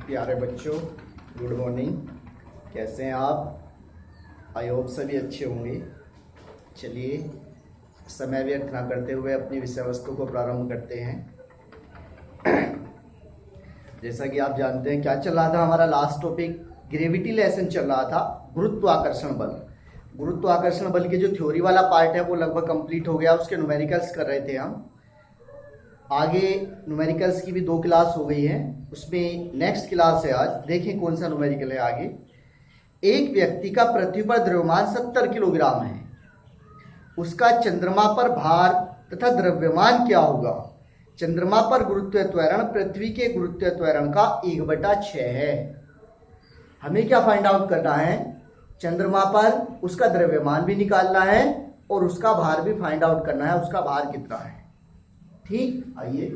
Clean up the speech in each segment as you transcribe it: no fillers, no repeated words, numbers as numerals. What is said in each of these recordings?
प्यारे बच्चों, good morning. कैसे हैं आप? आई होप सभी अच्छे होंगे। चलिए, समय व्यर्थ ना करते हुए अपनी विषय वस्तु को प्रारंभ करते हैं। जैसा कि आप जानते हैं, क्या चल रहा था हमारा लास्ट टॉपिक? ग्रेविटी लेसन चल रहा था, गुरुत्वाकर्षण बल। गुरुत्वाकर्षण बल के जो थ्योरी वाला पार्ट है वो लगभग कंप्लीट हो गया। उसके न्यूमेरिकल्स कर रहे थे हम। आगे न्यूमेरिकल्स की भी 2 क्लास हो गई हैं, उसमें नेक्स्ट क्लास है आज। देखें कौन सा न्यूमेरिकल है आगे। एक व्यक्ति का पृथ्वी पर द्रव्यमान 70 किलोग्राम है। उसका चंद्रमा पर भार तथा द्रव्यमान क्या होगा? चंद्रमा पर गुरुत्वीय त्वरण पृथ्वी के गुरुत्वीय त्वरण का 1/6 है। हमें क्या फाइंड आउट करना है? चंद्रमा पर उसका द्रव्यमान भी निकालना है और उसका भार भी फाइंड आउट करना है। उसका भार कितना है? ठीक, आइए,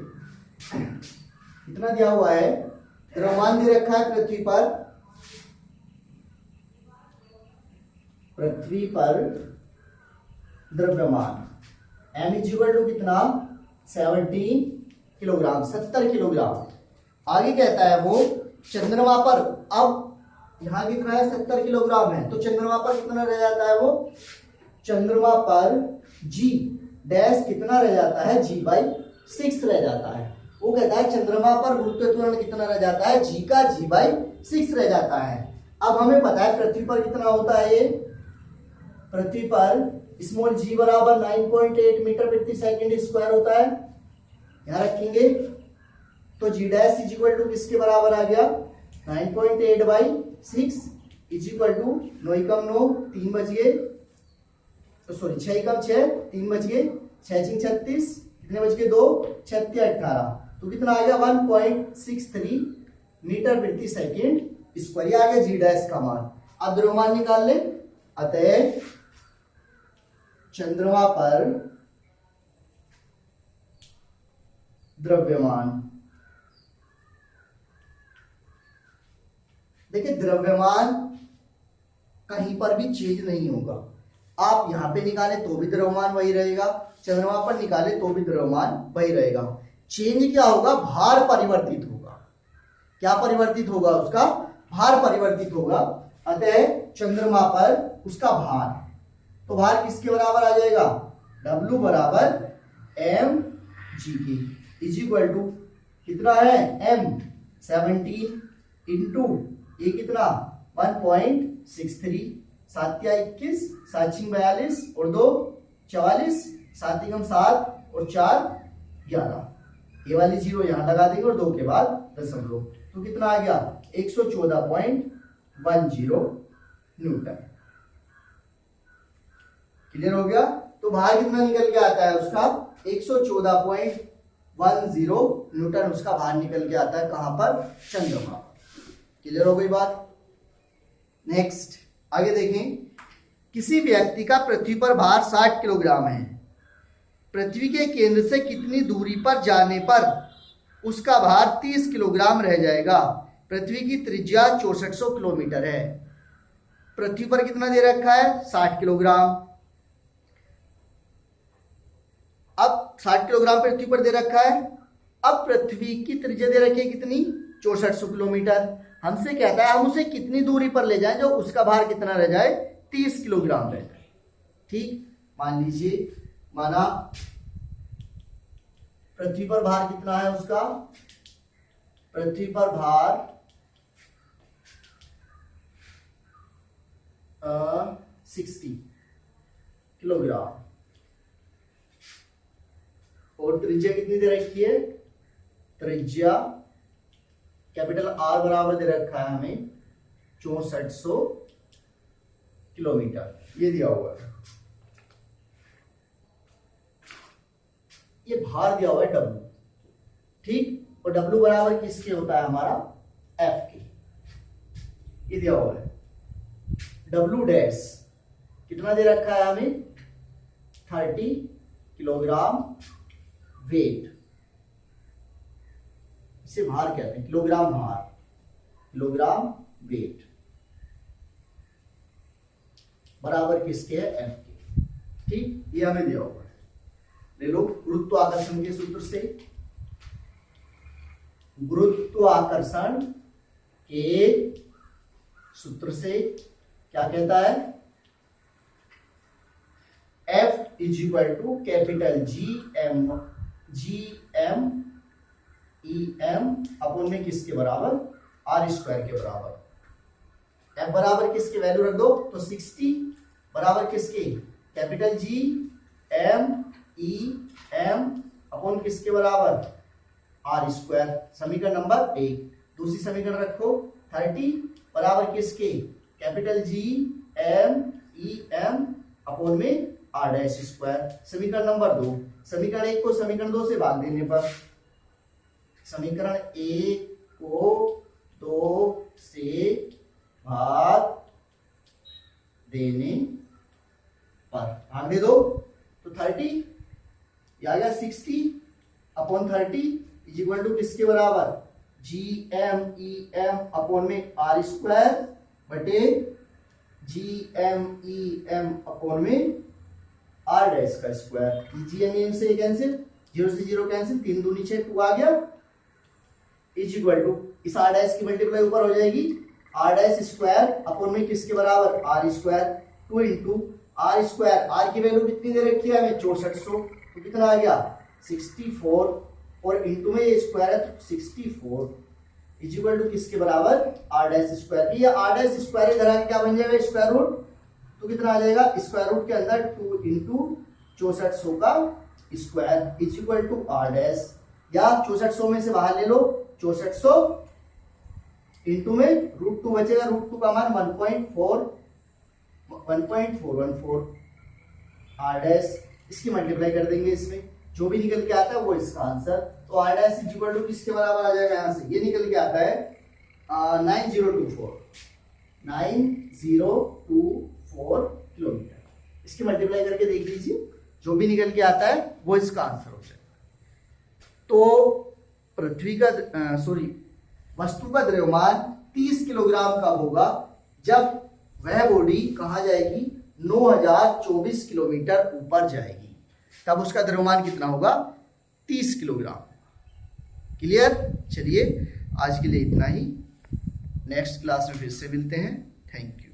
कितना दिया हुआ है? द्रव्यमान दे रखा है पृथ्वी पर द्रव्यमान m इक्वल टू कितना? 17 किलोग्राम, 70 किलोग्राम। आगे कहता है वो चंद्रमा पर, अब यहां कितना है? 70 किलोग्राम है, तो चंद्रमा पर कितना रह जाता है? वो चंद्रमा पर g डैश कितना रह जाता है? g/6 रह जाता है। वो कहता है चंद्रमा पर गुरुत्वीय त्वरण कितना रह जाता है? g का g/6 रह जाता है। अब हमें पता है पृथ्वी पर कितना होता है। ये पृथ्वी पर स्मॉल g बराबर 9.8 मीटर प्रति सेकंड स्क्वायर होता है। यहां रखेंगे तो g dash is equal to किसके बराबर आ गया? 9.8/6 इज इक्वल टू 9 कम 9, 3 बच गए, सॉरी 6 कम 6, 3 बच गए, 6 6 36, कितने बच गए? 2 36 18, तो कितना आ गया? 1.63 मीटर प्रति सेकंड स्क्वायर। आ गया जी डैश का मान। अब द्रव्यमान निकाल ले। अतः चंद्रमा पर द्रव्यमान, देखिए द्रव्यमान कहीं पर भी चेंज नहीं होगा। आप यहां पे निकाले तो भी द्रव्यमान वही रहेगा, चंद्रमा पर निकाले तो भी द्रव्यमान वही रहेगा। चेंज क्या होगा? भार परिवर्तित होगा। क्या परिवर्तित होगा? उसका भार परिवर्तित होगा। अतः चंद्रमा पर उसका भार, तो भार किसके बराबर आ जाएगा? W बराबर mg इज इक्वल टू कितना है? m 17 इंटू ये कितना? 1.63, 7 या 21, 7 6 42 और 2 44, 7 एकम 7 और 4 11। ये वाली 0 यहां लगा देंगे और 2 के बाद दशमलव, तो कितना आ गया? 114.10 न्यूटन। क्लियर हो गया? तो भार कितना निकल के आता है उसका? 114.10 न्यूटन उसका भार निकल के आता है। कहां पर? चंद्रमा। क्लियर हो गई बात? नेक्स्ट आगे देखें। किसी व्यक्ति का पृथ्वी पर भार 60 किलोग्राम है। पृथ्वी के केंद्र से कितनी दूरी पर जाने पर उसका भार 30 किलोग्राम रह जाएगा? पृथ्वी की त्रिज्या 6400 किलोमीटर है। पृथ्वी पर कितना दे रखा है? 60 किलोग्राम। अब 60 किलोग्राम पृथ्वी पर दे रखा है। अब पृथ्वी की त्रिज्या दे रखी है कितनी? 6400 किलोमीटर। हमसे कहता है हम उसे कितनी दूरी पर ले जाएं जो उसका भार कितना रह जाए? 30 किलोग्राम रह जाए। ठीक, मान लीजिए, माना पृथ्वी पर भार कितना है उसका? पृथ्वी पर भार 60 किलोग्राम और त्रिज्या कितनी दे रखी है? त्रिज्या कैपिटल R बराबर दे रखा है हमें 6400 किलोमीटर, ये दिया हुआ है। ये भार दिया हुआ है W, ठीक, और W बराबर किसके होता है? हमारा F के। ये दिया हुआ है। W डैश कितना दे रखा है हमें? 30 किलोग्राम वेट। इसे भार कहते हैं, किलोग्राम भार, किलोग्राम वेट बराबर किसके है? F के। ठीक, ये हमें दिया हुआ है। ले लो गुरुत्वाकर्षण के सूत्र से। गुरुत्वाकर्षण के सूत्र से क्या कहता है, F is equal to capital G M E M upon में किसके बराबर, आर स्क्वायर के बराबर। F बराबर किसके वैल्यू रख दो, तो 60 बराबर किसके, capital G M E M upon किसके बराबर, आर स्क्वायर। समीकरण नंबर 1। दूसरी समीकरण रखो 30 बराबर किसके, capital G M E M upon में आर डैश स्क्वायर। समीकरण नंबर 2। समीकरण 1 को समीकरण 2 से भाग देने पर, समीकरण 1 को 2 से भाग देने पर, भाग दे दो तो 30 या 60 अपॉन 30 इज इक्वल टू किसके बराबर, G M E M upon में आर स्क्वायर बटे G M E M upon में आर डैश का square. G M E M से कैंसिल, 0 से 0 कैंसिल, 3 दूनी 6, 2 आ गया इज इक्वल टू इस आर डैश की मल्टीप्लाई ऊपर हो जाएगी, आर डैश स्क्वायर अपॉन में किसके बराबर, R square 2 into R square. R की वैल्यू कितनी दे रखी है हमें, 6400, तो कितना आ गया 64 और इंटू में ये स्क्वायर है तो 64 इज इक्वल टू किसके बराबर, आर डैश स्क्वायर। ये आर डैश स्क्वायर इधर आके क्या बन जाएगा, स्क्वायर रूट, तो कितना आ जाएगा, स्क्वायर रूट के अंदर 2 इंटू 6400 का square is equal to R dash, या 6400 में से बाहर ले लो 6400 इंटू में √2 बचेगा, √2 का मान 1.414 आर डैश, इसकी मल्टीप्लाई कर देंगे इसमें, जो भी निकल के आता है वो इसका आंसर। तो R dash is equal to किसके बराबर आ जाएगा, यहां से ये निकल के आता है 9024 किलोमीटर। इसकी मल्टीप्लाई करके देख लीजिए, जो भी निकल के आता है वो इसका आंसर हो जाएगा। तो पृथ्वी का वस्तु का द्रव्यमान 30 किलोग्राम का होगा जब वह बॉडी कहाँ जाएगी, 9024 किलोमीटर ऊपर जाएगी, तब उसका द्रव्यमान कितना होगा, 30 किलोग्राम। क्लियर। चलिए आज के लिए इतना ही, नेक्स्ट क्लास में फिर से मिलते हैं। Thank you.